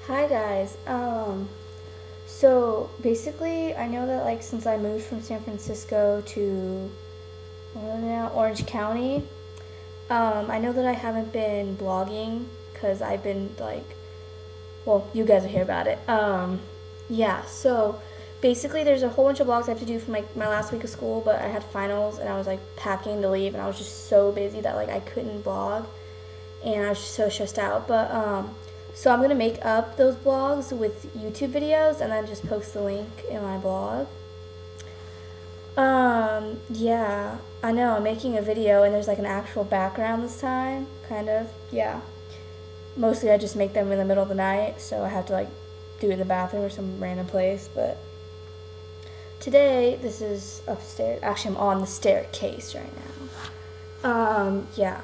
Hi guys. So basically, I know that like since I moved from San Francisco to Orange County, I know that I haven't been blogging because I've been like, well, you guys will hear about it. Yeah. So basically, there's a whole bunch of blogs I have to do for my last week of school, but I had finals and I was like packing to leave, and I was just so busy that like I couldn't blog, and I was just so stressed out. So I'm gonna make up those blogs with YouTube videos and then just post the link in my blog. Yeah, I know. I'm making a video and there's like an actual background this time, kind of. Yeah. Mostly I just make them in the middle of the night, so I have to like do it in the bathroom or some random place. But today, this is upstairs. Actually, I'm on the staircase right now. Yeah.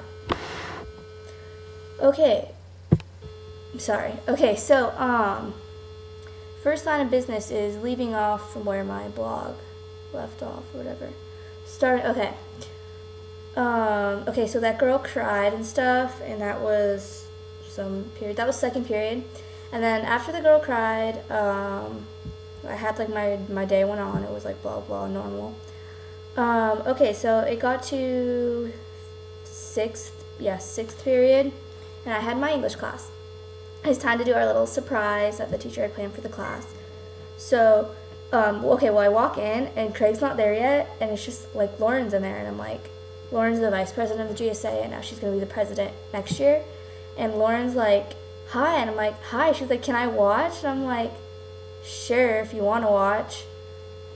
Okay, sorry. Okay, so first line of business is leaving off from where my blog left off or whatever. Start. Okay. Okay, so that girl cried and stuff, and that was some period. That was second period, and then after the girl cried, I had like my day went on. It was like blah blah normal. Okay, so it got to sixth period, and I had my English class. It's time to do our little surprise that the teacher had planned for the class. So, okay, well, I walk in, and Craig's not there yet, and it's just, like, Lauren's in there, and I'm like, Lauren's the vice president of the GSA, and now she's going to be the president next year. And Lauren's like, hi, and I'm like, hi. She's like, can I watch? And I'm like, sure, if you want to watch.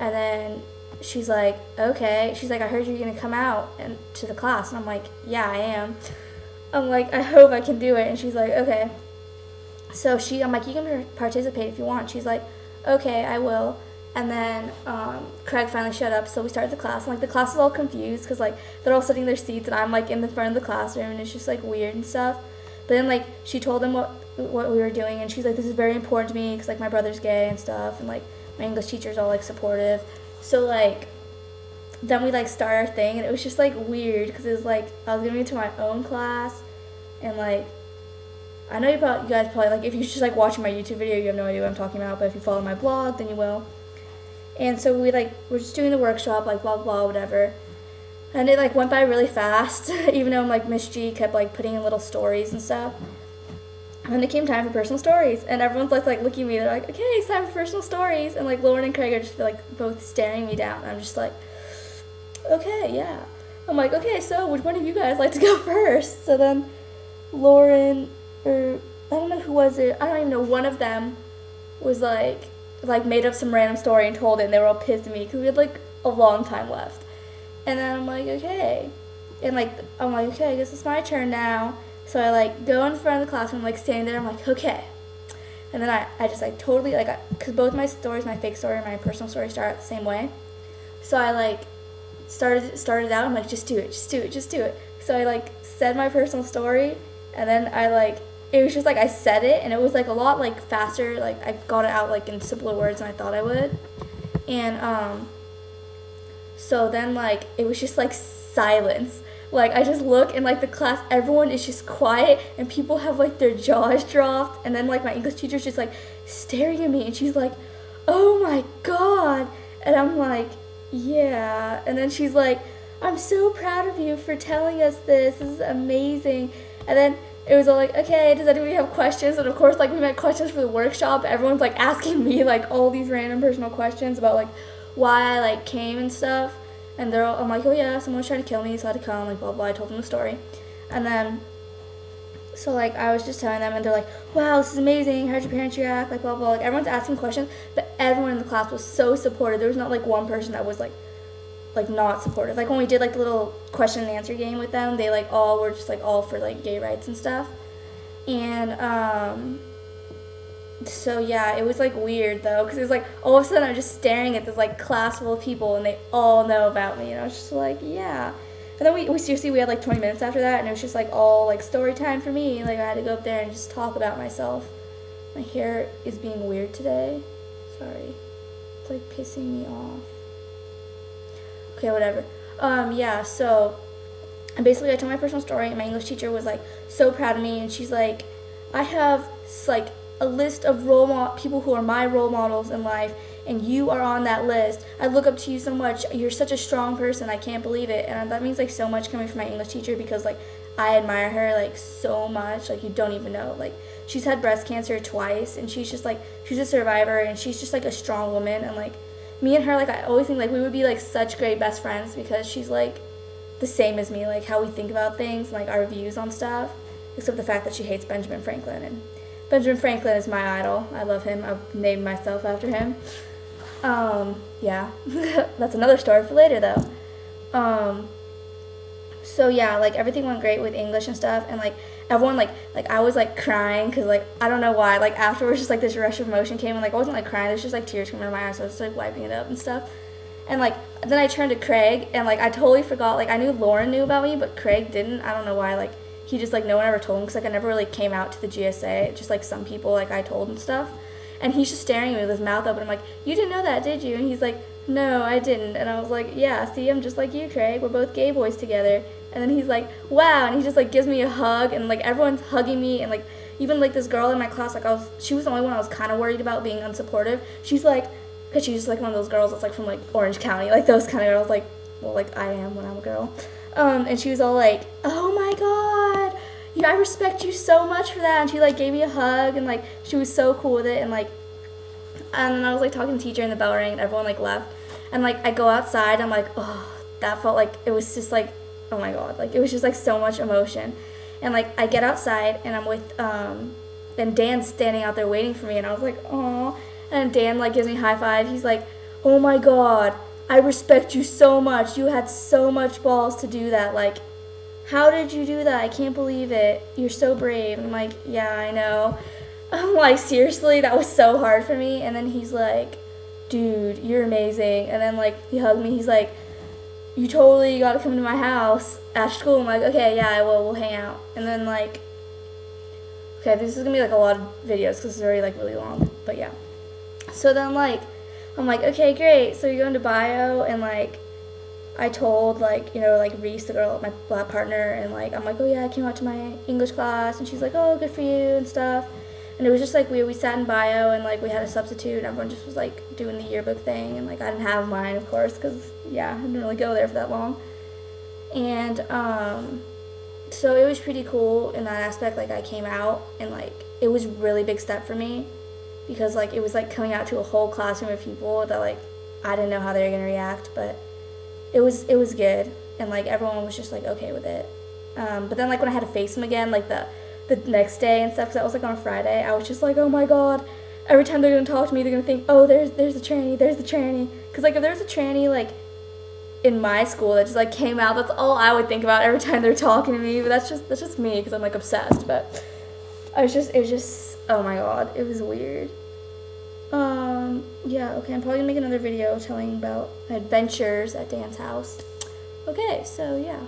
And then she's like, okay. She's like, I heard you're going to come out and to the class. And I'm like, yeah, I am. I'm like, I hope I can do it. And she's like, okay. So I'm like, you can participate if you want. She's like, okay, I will. And then Craig finally showed up, so we started the class. And like the class is all confused because like they're all sitting in their seats, and I'm like in the front of the classroom, and it's just like weird and stuff. But then like she told them what we were doing, and she's like, this is very important to me because like my brother's gay and stuff, and like my English teacher's all like supportive. So like then we like start our thing, and it was just like weird because it was like I was going to my own class, and like I know you guys probably, like, if you're just, like, watching my YouTube video, you have no idea what I'm talking about, but if you follow my blog, then you will. And so we're just doing the workshop, like, blah, blah, whatever. And it, like, went by really fast, even though, like, Miss G kept, like, putting in little stories and stuff. And then it came time for personal stories, and everyone's, like looking at me, they're like, okay, it's time for personal stories. And, like, Lauren and Craig are just, like, both staring me down, and I'm just like, okay, yeah. I'm like, okay, so which one of you guys like to go first? So then Lauren, or I don't know who was it. I don't even know. One of them was like made up some random story and told it, and they were all pissed at me because we had like a long time left. And then I'm like, okay, and like I'm like, okay, I guess it's my turn now. So I like go in front of the classroom, like standing there. I'm like, okay. And then I just like totally like because both my stories, my fake story and my personal story, start out the same way. So I like started out. I'm like, just do it, just do it, just do it. So I like said my personal story, and then I like. It was just like I said it, and it was like a lot like faster. Like I got it out like in simpler words than I thought I would. And so then like it was just like silence. Like I just look, and like the class, everyone is just quiet, and people have like their jaws dropped. And then like my English teacher's just like staring at me, and she's like, oh my god. And I'm like, yeah. And then she's like, I'm so proud of you for telling us this. This is amazing. And then it was all like, okay, does anybody have questions? And of course, like, we met questions for the workshop. Everyone's, like, asking me, like, all these random personal questions about, like, why I, like, came and stuff. And I'm like, oh, yeah, someone was trying to kill me, so I had to come, like, blah, blah. I told them the story. And then, so, like, I was just telling them, and they're like, wow, this is amazing. How'd your parents react? Like, blah, blah. Like, everyone's asking questions, but everyone in the class was so supportive. There was not, like, one person that was, like, not supportive. Like when we did like the little question and answer game with them, they like all were just like all for like gay rights and stuff. And so yeah, it was like weird though, because it was like all of a sudden I'm just staring at this like class full of people, and they all know about me, and I was just like, yeah. And then we seriously, we had like 20 minutes after that, and it was just like all like story time for me. Like I had to go up there and just talk about myself. My hair is being weird today, sorry, it's like pissing me off. Okay, whatever. Yeah, so and basically I told my personal story, and my English teacher was like so proud of me, and she's like, I have like a list of people who are my role models in life, and you are on that list. I look up to you so much. You're such a strong person. I can't believe it. And that means like so much coming from my English teacher, because like I admire her like so much. Like you don't even know. Like she's had breast cancer twice, and she's a survivor, and she's just like a strong woman. And like me and her, like I always think like we would be like such great best friends, because she's like the same as me, like how we think about things, like our views on stuff, except the fact that she hates Benjamin Franklin. And Benjamin Franklin is my idol. I love him. I've named myself after him. Yeah, that's another story for later though. So yeah, like everything went great with English and stuff, and like everyone like I was like crying, because like I don't know why, like afterwards just like this rush of emotion came, and like I wasn't like crying, there's just like tears coming out of my eyes, so I was just like wiping it up and stuff. And like then I turned to Craig, and like I totally forgot, like I knew Lauren knew about me, but Craig didn't. I don't know why, like he just like no one ever told him, because like I never really came out to the GSA, just like some people like I told and stuff. And he's just staring at me with his mouth open. I'm like, you didn't know that, did you? And he's like, no, I didn't. And I was like, yeah, see, I'm just like you, Craig. We're both gay boys together. And then he's like, wow. And he just like gives me a hug, and like everyone's hugging me, and like even like this girl in my class, like she was the only one I was kind of worried about being unsupportive. She's like, because she's just like one of those girls that's like from like Orange County, like those kind of girls, like, well, like I am when I'm a girl. And she was all like, oh my god, I respect you so much for that. And she like gave me a hug, and like she was so cool with it. And like, and then I was like talking to the teacher, and the bell rang, and everyone like left. And like I go outside, I'm like, oh, that felt like, it was just like, oh my god, like it was just like so much emotion. And like I get outside, and I'm with and Dan's standing out there waiting for me, and I was like, oh. And Dan like gives me a high five. He's like, oh my god, I respect you so much. You had so much balls to do that. Like, how did you do that? I can't believe it. You're so brave. And I'm like, yeah, I know. I'm like, seriously, that was so hard for me. And then he's like, dude, you're amazing. And then like he hugged me. He's like, you totally got to come to my house after school. I'm like, okay, yeah, I will. We'll hang out. And then like, okay, this is gonna be like a lot of videos because it's already like really long. But yeah. So then like, I'm like, okay, great. So you're going to bio, and like I told like, you know, like Reese, the girl, my black partner, and like I'm like, oh yeah, I came out to my English class, and she's like, oh, good for you and stuff. And it was just like weird. We sat in bio, and like we had a substitute, and everyone just was like doing the yearbook thing, and like I didn't have mine, of course, because yeah, I didn't really go there for that long. And so it was pretty cool in that aspect. Like I came out, and like it was a really big step for me, because like it was like coming out to a whole classroom of people that like I didn't know how they were gonna react, but it was good, and like everyone was just like okay with it. But then like when I had to face them again, like the next day and stuff, because that was like on a Friday, I was just like, oh my god, every time they're gonna talk to me, they're gonna think, oh, there's the tranny, because like if there's a tranny like in my school that just like came out, that's all I would think about every time they're talking to me. But that's just me, because I'm like obsessed. But it was just oh my god, it was weird. Yeah, okay, I'm probably gonna make another video telling about adventures at Dan's house. Okay, so yeah.